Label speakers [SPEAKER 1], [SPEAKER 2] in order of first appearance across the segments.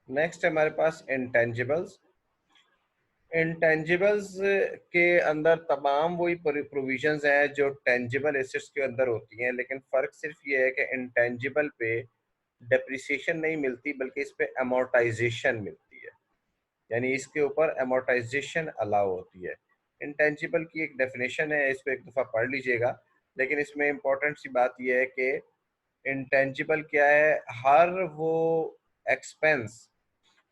[SPEAKER 1] Next है हमारे पास intangibles. Intangibles के अंदर तमाम वही प्रोविजंस हैं जो टेंजिबल एसेट्स के अंदर होती हैं, लेकिन फ़र्क सिर्फ ये है कि इंटेंजिबल पे डेप्रिसिएशन नहीं मिलती बल्कि इस पे अमोर्टाइजेशन मिलती है, यानी इसके ऊपर अमोर्टाइजेशन अलाउ होती है। इंटेंजिबल की एक डेफिनेशन है, इसको एक दफ़ा पढ़ लीजिएगा, लेकिन इसमें इंपॉर्टेंट सी बात यह है कि इंटेंजिबल क्या है, एक्सपेंस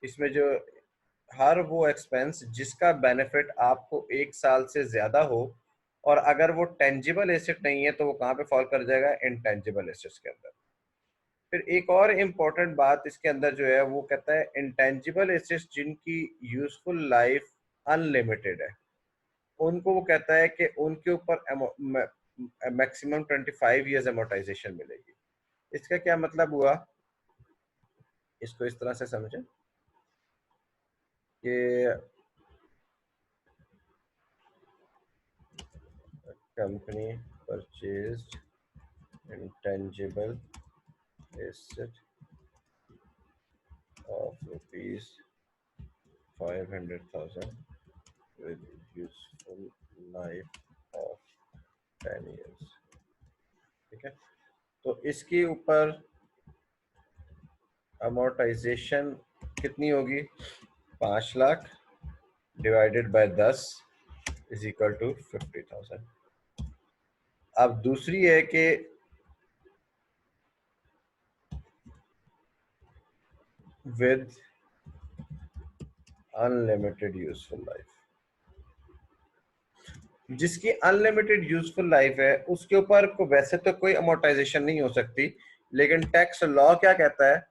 [SPEAKER 1] इसमें जो हर वो एक्सपेंस जिसका बेनिफिट आपको 1 साल से ज़्यादा हो, और अगर वो टेंजिबल एसेट नहीं है तो वो कहाँ पे फॉल कर जाएगा, इंटेंजिबल एसेट्स के अंदर। फिर एक और इम्पोर्टेंट बात इसके अंदर जो है वो कहता है इंटेंजिबल एसेट्स जिनकी यूजफुल लाइफ अनलिमिटेड है, उनको वो कहता है कि उनके ऊपर मैक्सिमम 25 ईयर्स अमोर्टाइजेशन मिलेगी। इसका क्या मतलब हुआ, इसको इस तरह से समझें कि company purchased intangible asset of rupees 500,000 with useful life of 10 years। ठीक है, तो इसके ऊपर अमोर्टाइजेशन कितनी होगी, 5 lakh divided by 10 is equal to 50,000। अब दूसरी है कि विद अनलिमिटेड यूजफुल लाइफ, जिसकी अनलिमिटेड यूजफुल लाइफ है उसके ऊपर को वैसे तो कोई अमोर्टाइजेशन नहीं हो सकती, लेकिन टैक्स लॉ क्या कहता है,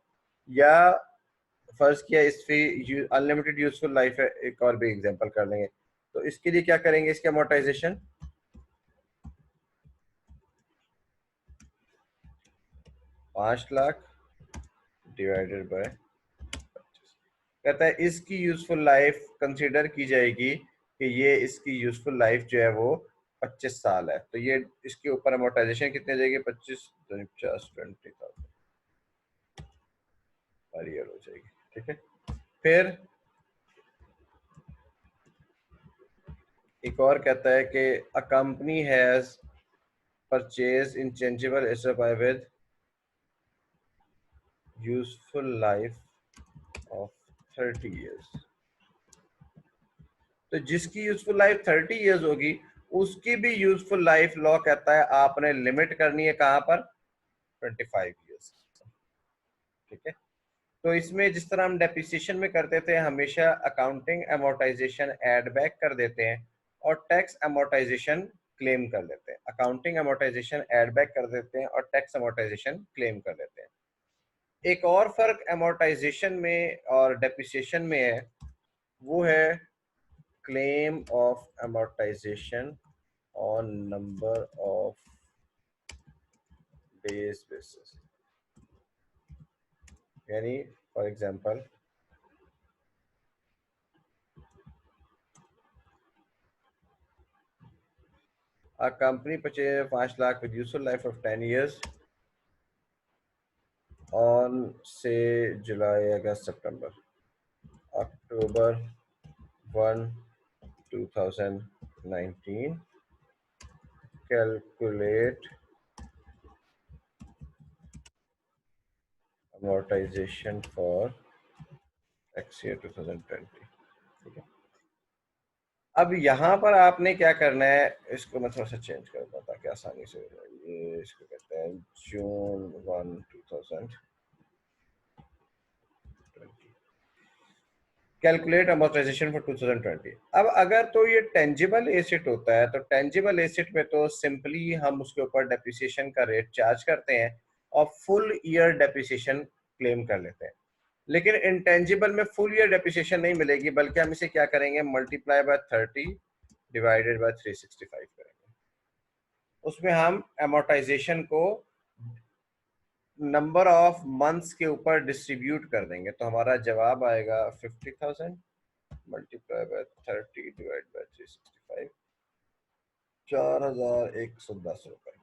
[SPEAKER 1] या फर्ज किया इसकी अनलिमिटेड यूजफुल लाइफ है, एक और भी एग्जांपल कर लेंगे, तो इसके लिए क्या करेंगे, इसके अमोर्टाइजेशन 5 लाख डिवाइडेड बाय 25, कहता है इसकी यूजफुल लाइफ कंसीडर की जाएगी कि ये इसकी यूजफुल लाइफ जो है वो 25 साल है, तो ये इसके ऊपर अमोर्टाइजेशन कितने जाएगी, 25 50 20,000 पर ईयर हो जाएगी। ठीक है, फिर एक और कहता है कि a company has purchase intangible asset by with useful life of 30 years, तो जिसकी यूजफुल लाइफ 30 ईयर्स होगी उसकी भी यूजफुल लाइफ लॉ कहता है आपने लिमिट करनी है कहां पर, 25 ईयर्स। ठीक है, तो इसमें जिस तरह हम डेप्रिसिएशन में करते थे हमेशा अकाउंटिंग अमोर्टाइजेशन एड बैक कर देते हैं और टैक्स अमोर्टाइजेशन क्लेम कर लेते हैं, अकाउंटिंग अमोर्टाइजेशन एड बैक कर देते हैं और टैक्स अमोर्टाइजेशन क्लेम कर लेते हैं। एक और फर्क अमोर्टाइजेशन में और डेप्रिसिएशन में है, वो है claim of amortisation on number of days basis, यानी for example a company purchased 5 lakh with useful life of 10 years on say July, August, September, October 1, 2019, calculate amortization for tax year 2020। ठीक है, अब यहाँ पर आपने क्या करना है, इसको मैं थोड़ा सा चेंज कर दूँ ताकि आसानी से हो जाए, ये इसको कहते हैं जून 1, 2020, कैलकुलेट अमोर्टाइजेशन फॉर 2020। अब अगर तो ये टेंजिबल एसेट होता है तो टेंजिबल एसेट में तो सिंपली हम उसके ऊपर डेप्रिसिएशन का रेट चार्ज करते हैं और फुल ईयर डेप्रिसिएशन क्लेम कर लेते हैं, लेकिन इंटेंजिबल में फुल ईयर डेप्रिसिएशन नहीं मिलेगी बल्कि हम इसे क्या करेंगे, मल्टीप्लाई बाय 30 डिवाइडेड बाय 365 करेंगे, उसमें हम अमोर्टाइजेशन को नंबर ऑफ मंथ्स के ऊपर डिस्ट्रीब्यूट कर देंगे, तो हमारा जवाब आएगा 50,000 मल्टीप्लाई बाय 30 डिवाइड बाय 365, 4,110 रुपए।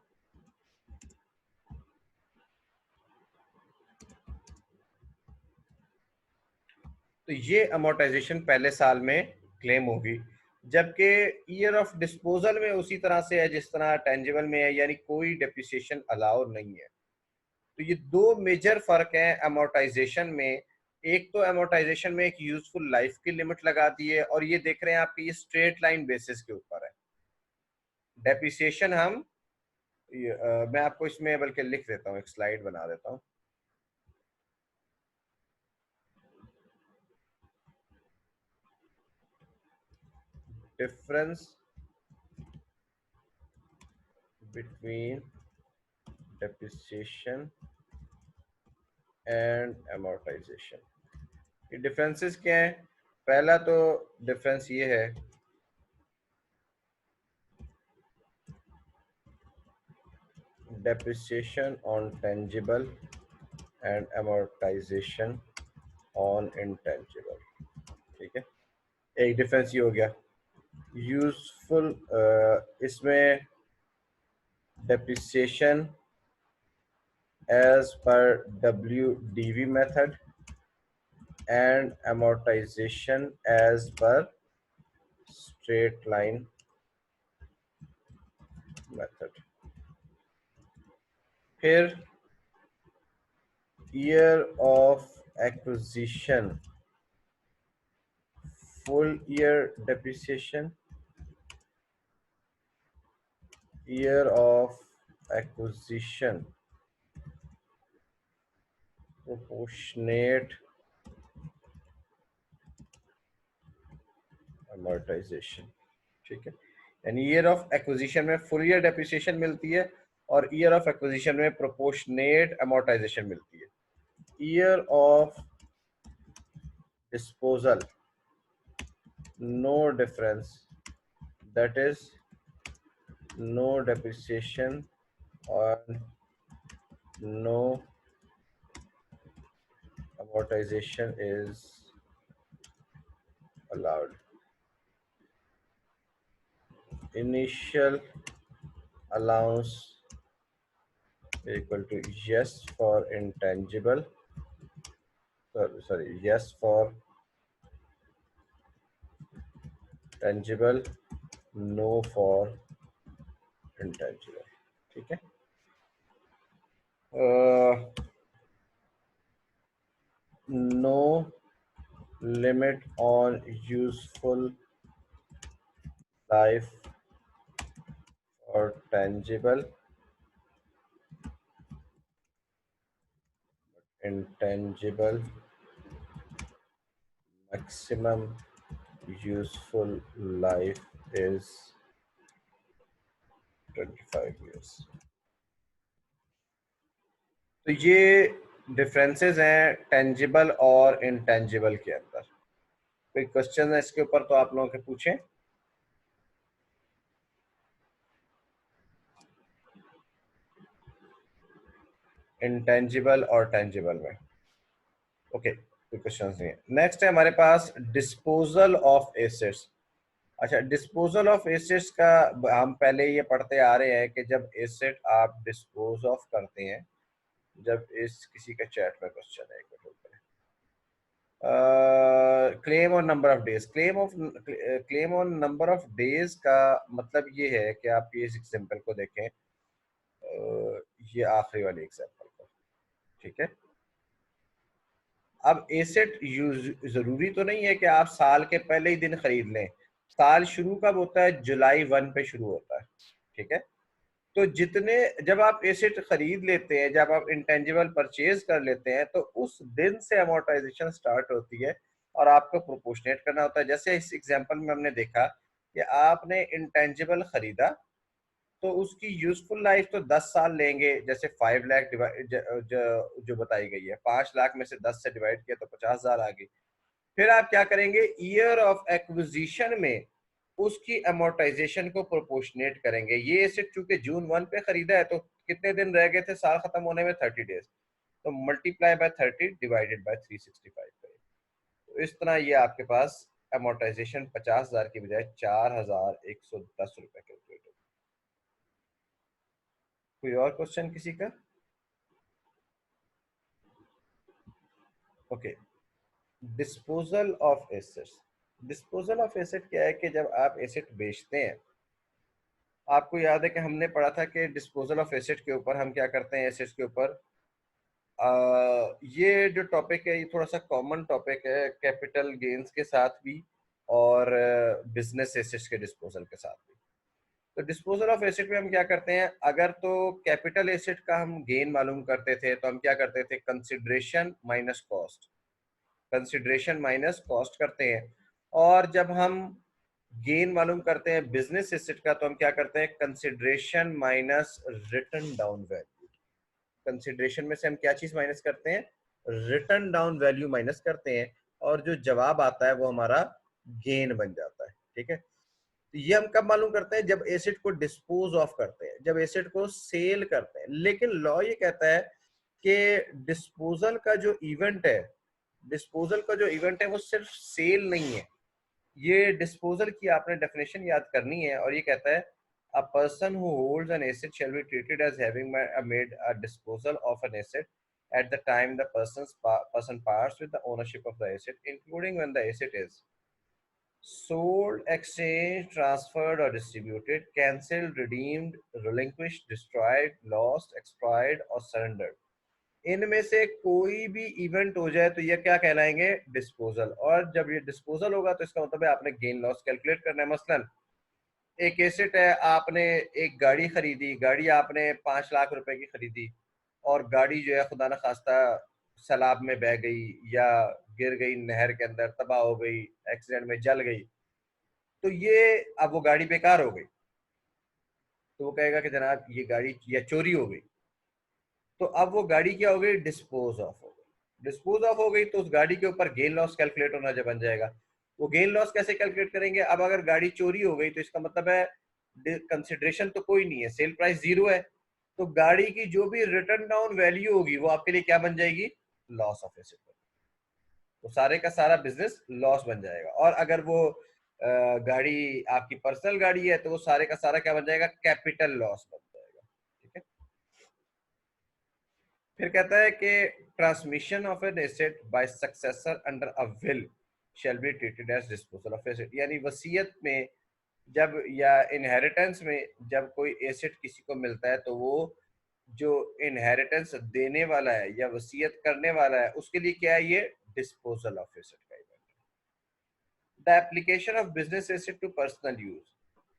[SPEAKER 1] तो ये अमोर्टाइजेशन पहले साल में क्लेम होगी, जबकि ईयर ऑफ डिस्पोजल में उसी तरह से है जिस तरह टेंजिबल में है, यानी कोई डेप्रिसिएशन अलाउ नहीं है। तो ये दो मेजर फर्क हैं अमोर्टाइजेशन में। एक तो अमोर्टाइजेशन में एक यूजफुल लाइफ की लिमिट लगा दी है, और ये देख रहे हैं आपकी ये स्ट्रेट लाइन बेसिस के ऊपर है। डेप्रिसिएशन हम मैं आपको इसमें बल्कि लिख देता हूँ, एक स्लाइड बना देता हूँ। Difference between depreciation and amortization। ये डिफरेंसेस क्या हैं? पहला तो डिफरेंस ये है, depreciation on tangible and amortization on intangible। ठीक है, एक डिफरेंस ये हो गया। यूजफुल इसमें depreciation as per WDV method and amortization as per straight line method। फिर year of acquisition, full year depreciation, year of acquisition, proportionate amortization। ठीक है, यानी ईयर ऑफ एक्विजिशन में फुल ईयर डेप्रिसिएशन मिलती है, और ईयर ऑफ एक्विजिशन में proportionate amortisation मिलती है। Year of disposal no difference, that is no depreciation और no amortization is allowed। Initial allowance equal to yes for intangible, sorry, yes for tangible, no for intangible। ठीक है, no limit on useful life for tangible, intangible maximum useful life is 25 years। तो ये differences हैं tangible और intangible के अंदर। कोई question है इसके ऊपर तो आप लोगों के पूछें। इंटेंजिबल और टेंजिबल में ओके, कोई क्वेश्चन नहीं है। नेक्स्ट है हमारे पास डिस्पोजल ऑफ एसेट्स। अच्छा, डिस्पोजल ऑफ एसेट्स का हम पहले ये पढ़ते आ रहे हैं कि जब एसेट आप डिस्पोज ऑफ करते हैं, जब इस किसी का चैट में क्वेश्चन है, claim on number of days, claim on number of days का मतलब ये है कि आप ये इस एग्जांपल को देखें, ये आखिरी वाली एग्जांपल को। ठीक है, अब एसेट यूज जरूरी तो नहीं है कि आप साल के पहले ही दिन खरीद लें। साल शुरू कब होता है? जुलाई 1 पे शुरू होता है। ठीक है, तो जितने जब आप एसेट खरीद लेते हैं, जब आप इंटेंजिबल परचेज कर लेते हैं, तो उस दिन से अमोर्टाइजेशन स्टार्ट होती है और आपको प्रोपोर्शनेट करना होता है। जैसे इस एग्जांपल में हमने देखा कि आपने इंटेंजिबल खरीदा, तो उसकी यूजफुल लाइफ तो 10 साल लेंगे। जैसे 5 लाख जो बताई गई है, 5 लाख में से 10 से डिवाइड किया तो 50,000 आ गई। फिर आप क्या करेंगे? ईयर ऑफ एक्विजिशन में उसकी अमोर्टाइजेशन को प्रोपोर्शनेट करेंगे। ये एसेट चूंकि जून 1 पे खरीदा है, तो कितने दिन रह गए थे साल खत्म होने में? 30 डेज। तो मल्टीप्लाई बाय 30 डिवाइडेड बाय 365 करें। तो इस तरह ये आपके पास अमोर्टाइजेशन 50,000 की बजाय 4,110 रुपए कैलकुलेट। कोई और क्वेश्चन किसी का? Okay, disposal of assets. Disposal of asset क्या है कि जब आप एसेट बेचते हैं, आपको याद है कि हमने पढ़ा था कि डिस्पोजल ऑफ एसेट के ऊपर हम क्या करते हैं, एसेट्स के ऊपर ये जो टॉपिक है ये थोड़ा सा कॉमन टॉपिक है कैपिटल गेन्स के साथ भी और बिजनेस एसेट्स के डिस्पोजल के साथ भी। तो डिस्पोजल ऑफ एसेट में हम क्या करते हैं, अगर तो कैपिटल एसेट का हम गेन मालूम करते थे तो हम क्या करते थे, consideration minus cost, consideration minus cost करते हैं। और जब हम गेन मालूम करते हैं बिजनेस एसेट का तो हम क्या करते हैं, consideration minus return down value. Consideration में से हम क्या चीज माइनस करते हैं, रिटर्न डाउन वैल्यू माइनस करते हैं, और जो जवाब आता है वो हमारा गेन बन जाता है। ठीक है, तो ये हम कब मालूम करते हैं, जब एसेट को डिस्पोज ऑफ करते हैं, जब एसेट को सेल करते हैं। लेकिन लॉ ये कहता है कि डिस्पोजल का जो इवेंट है, डिस्पोजल का जो इवेंट है वो सिर्फ सेल नहीं है। ये डिस्पोजल की आपने डेफिनेशन याद करनी है, और ये कहता है a person who holds an asset shall be treated as having made a disposal of an asset at the time the person parts with the ownership of the asset, including when the asset is sold, exchanged, transferred or distributed, cancelled, redeemed, relinquished, destroyed, lost, expired और surrendered। इनमें से कोई भी event हो जाए तो ये क्या कहलाएंगे, डिस्पोजल। और जब ये डिस्पोजल होगा तो इसका मतलब है आपने गेन लॉस कैलकुलेट करना है। मसलन एक एसेट है, आपने एक गाड़ी खरीदी, गाड़ी आपने 5 लाख रुपए की खरीदी, और गाड़ी जो है खुदा न खास्ता सैलाब में बह गई या गिर गई नहर के अंदर, तबाह हो गई, एक्सीडेंट में जल गई, तो ये अब वो गाड़ी बेकार हो गई। तो वो कहेगा कि जनाब ये गाड़ी या चोरी हो गई, तो अब वो गाड़ी क्या हो गई, डिस्पोज ऑफ हो गई। डिस्पोज ऑफ हो गई तो उस गाड़ी के ऊपर गेन लॉस कैलकुलेट होना जब बन जाएगा। वो गेन लॉस कैसे कैलकुलेट करेंगे, अब अगर गाड़ी चोरी हो गई तो इसका मतलब है कंसिडरेशन तो कोई नहीं है, सेल प्राइस 0 है, तो गाड़ी की जो भी रिटर्न डाउन वैल्यू होगी वो आपके लिए क्या बन जाएगी, लॉस ऑफ एसेट। तो सारे का सारा बिजनेस लॉस बन जाएगा। और अगर वो गाड़ी आपकी पर्सनल गाड़ी है तो वो सारे का सारा क्या बन जाएगा, कैपिटल लॉस बन जाएगा। ठीक है, फिर कहता है कि transmission of an asset by successor under a will shall be treated as disposal of asset. यानी वसीयत में जब या इनहेरिटेंस में जब कोई एसेट किसी को मिलता है तो वो जो इनहेरिटेंस देने वाला है या वसीयत करने वाला है उसके लिए क्या है, ये डिस्पोजल ऑफ एसेट का event. The application of business asset to personal use.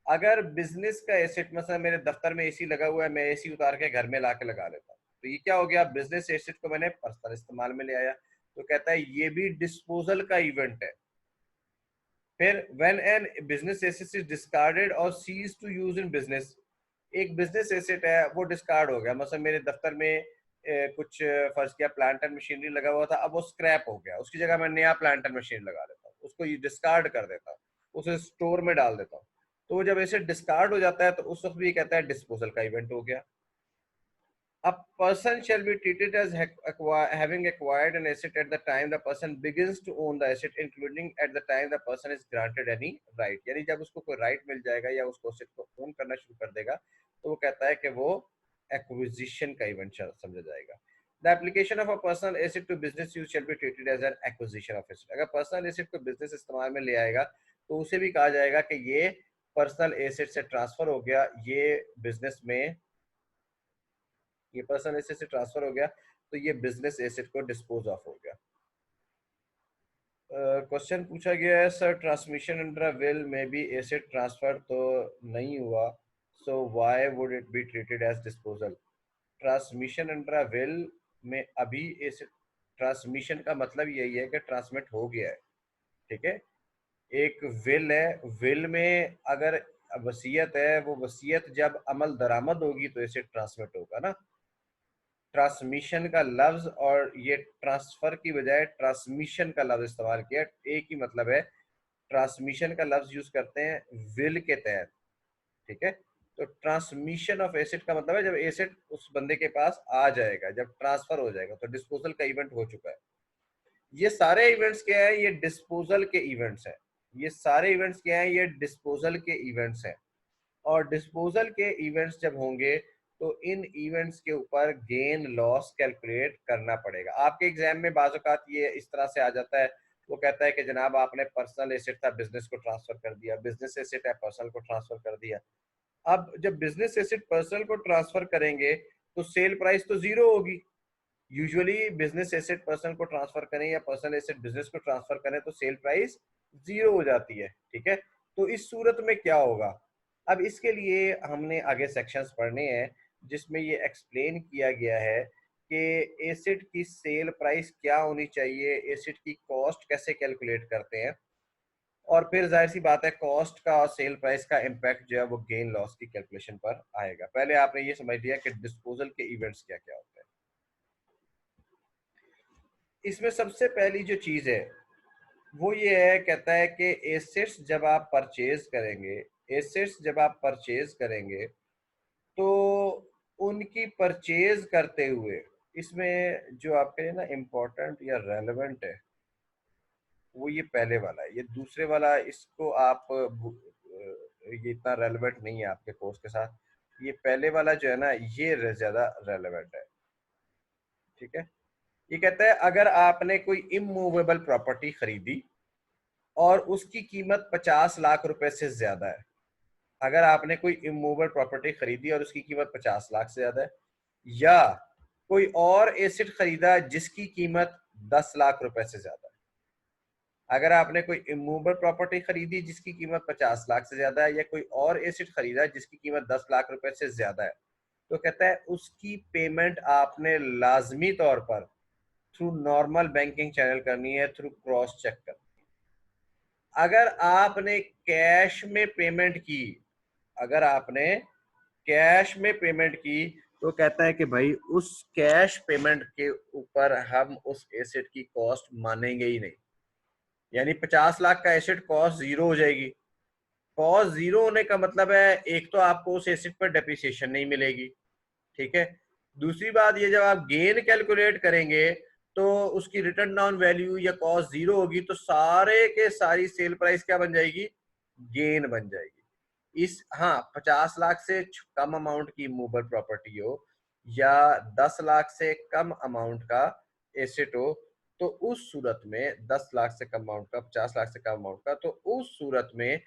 [SPEAKER 1] अगर बिजनेस का एसेट, मतलब मेरे दफ्तर में एसी लगा हुआ है, मैं एसी उतार के घर में ला के लगा लेता हूँ, तो ये क्या हो गया, बिजनेस एसेट को मैंने पर्सनल इस्तेमाल में ले आया। तो कहता है ये भी डिस्पोजल का इवेंट है। फिर when an business asset is discarded or ceases to use in business, एक बिजनेस एसेट है वो डिस्कार्ड हो गया, मतलब मेरे दफ्तर में कुछ फर्ज किया प्लांट एंड मशीनरी लगा हुआ था, अब वो स्क्रैप हो गया, उसकी जगह मैं नया प्लांट एंड मशीनरी लगा देता हूँ, उसको डिस्कार्ड कर देता हूँ, उसे स्टोर में डाल देता हूँ। तो वो जब एसेट डिस्कार्ड हो जाता है तो उस वक्त भी कहता है डिस्पोजल का इवेंट हो गया। A person shall be treated as having acquired an asset at the time the person begins to own the asset, including at the time the person is granted any right। यानी जब उसको कोई right मिल जाएगा या उसको asset को own करना शुरू कर देगा तो वो कहता है कि वो एक्विजिशन का इवेंट समझा जाएगा। The application of a personal asset to business use shall be treated as an acquisition of asset। अगर पर्सनल एसेट को बिजनेस इस्तेमाल में ले आएगा तो उसे भी कहा जाएगा कि ये पर्सनल एसेट से ट्रांसफर हो गया, ये बिजनेस में, ये पर्सनल एसेट से ट्रांसफर हो गया, तो ये बिजनेस एसेट को डिस्पोज ऑफ हो गया। क्वेश्चन पूछा गया है, sir transmission under a will में भी एसेट ट्रांसफर तो नहीं हुआ, so why would it be treated as disposal. Transmission under a will में अभी एसेट, ट्रांसमिशन का मतलब यही है कि ट्रांसमिट हो गया है। ठीक है, एक विल है, विल में अगर वसीयत है, वो वसीयत जब अमल दरामद होगी तो एसेट ट्रांसमिट होगा ना। ट्रांसमिशन का लफ्ज और ये ट्रांसफर की बजाय ट्रांसमिशन का लफ्ज इस्तेमाल किया, एक ही मतलब है। ट्रांसमिशन का लफ्ज यूज करते हैं विल के तहत। ठीक है, तो ट्रांसमिशन ऑफ एसेट का मतलब है जब एसेट उस बंदे के पास आ जाएगा, जब ट्रांसफर हो जाएगा, तो डिस्पोजल का इवेंट हो चुका है। ये सारे इवेंट्स क्या है, ये डिस्पोजल के इवेंट्स हैं। ये सारे इवेंट्स क्या है, ये डिस्पोजल के इवेंट्स हैं। और डिस्पोजल के इवेंट्स जब होंगे तो इन इवेंट्स के ऊपर गेन लॉस कैलकुलेट करना पड़ेगा। आपके एग्जाम में बाज़ औक़ात ये इस तरह से आ जाता है, वो कहता है कि जनाब आपने पर्सनल एसेट था बिजनेस को ट्रांसफर कर दिया, बिजनेस एसेट है पर्सनल को ट्रांसफर कर दिया। अब जब बिजनेस एसेट पर्सनल को ट्रांसफर करेंगे तो सेल प्राइस तो जीरो होगी। यूजुअली बिजनेस एसेट पर्सन को ट्रांसफर करें या पर्सनल एसेट बिजनेस को ट्रांसफर करें तो सेल प्राइस जीरो हो जाती है, ठीक है। तो इस सूरत में क्या होगा, अब इसके लिए हमने आगे सेक्शंस पढ़ने हैं जिसमें ये एक्सप्लेन किया गया है कि एसेट की सेल प्राइस क्या होनी चाहिए, एसेट की कॉस्ट कैसे कैलकुलेट करते हैं, और फिर जाहिर सी बात है कॉस्ट का और सेल प्राइस का इम्पैक्ट जो है वो गेन लॉस की कैलकुलेशन पर आएगा। पहले आपने ये समझ लिया कि डिस्पोजल के इवेंट्स क्या क्या होते हैं। इसमें सबसे पहली जो चीज है वो ये है, कहता है कि एसेट्स जब आप परचेज करेंगे, एसेट्स जब आप परचेज करेंगे तो उनकी परचेज करते हुए इसमें जो आपके लिए ना इम्पोर्टेंट या रेलेवेंट है वो ये पहले वाला है। ये दूसरे वाला इसको आप ये इतना रेलेवेंट नहीं है आपके कोर्स के साथ। ये पहले वाला जो है ना ये ज्यादा रेलेवेंट है, ठीक है। ये कहता है अगर आपने कोई इमूवेबल प्रॉपर्टी खरीदी और उसकी कीमत 50 लाख रुपए से ज्यादा है, अगर आपने कोई इमूवेबल प्रॉपर्टी खरीदी और उसकी कीमत 50 लाख से ज्यादा है, या कोई और एसेट खरीदा जिसकी कीमत 10 लाख रुपए से ज्यादा है। अगर आपने कोई इमूवेबल प्रॉपर्टी खरीदी जिसकी कीमत 50 लाख से ज्यादा है या कोई और एसेट खरीदा जिसकी कीमत 10 लाख रुपए से ज्यादा है, तो कहता है उसकी पेमेंट आपने लाजमी तौर पर थ्रू नॉर्मल बैंकिंग चैनल करनी है, थ्रू क्रॉस चेक करनी है। अगर आपने कैश में पेमेंट की, अगर आपने कैश में पेमेंट की तो कहता है कि भाई उस कैश पेमेंट के ऊपर हम उस एसेट की कॉस्ट मानेंगे ही नहीं। यानी 50 लाख का एसेट कॉस्ट जीरो हो जाएगी। कॉस्ट जीरो होने का मतलब है एक तो आपको उस एसेट पर डेप्रिसिएशन नहीं मिलेगी, ठीक है। दूसरी बात ये जब आप गेन कैलकुलेट करेंगे तो उसकी रिटर्न डाउन वैल्यू या कॉस्ट जीरो होगी तो सारे के सारी सेल प्राइस क्या बन जाएगी, गेन बन जाएगी। इस हाँ 50 लाख से कम अमाउंट की मूवेबल प्रॉपर्टी हो या 10 लाख से कम अमाउंट का एसेट हो तो उस सूरत में 10 लाख से कम अमाउंट का, 50 लाख से कम अमाउंट का, तो उस सूरत में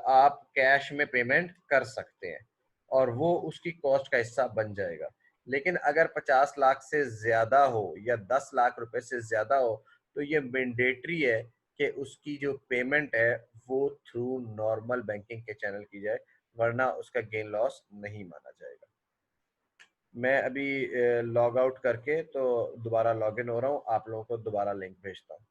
[SPEAKER 1] आप कैश में पेमेंट कर सकते हैं और वो उसकी कॉस्ट का हिस्सा बन जाएगा। लेकिन अगर 50 लाख से ज्यादा हो या 10 लाख रुपए से ज्यादा हो तो ये मैंडेटरी है कि उसकी जो पेमेंट है वो थ्रू नॉर्मल बैंकिंग के चैनल की जाए, वरना उसका गेन लॉस नहीं माना जाएगा। मैं अभी लॉग आउट करके तो दोबारा लॉग इन हो रहा हूँ, आप लोगों को दोबारा लिंक भेजता हूँ।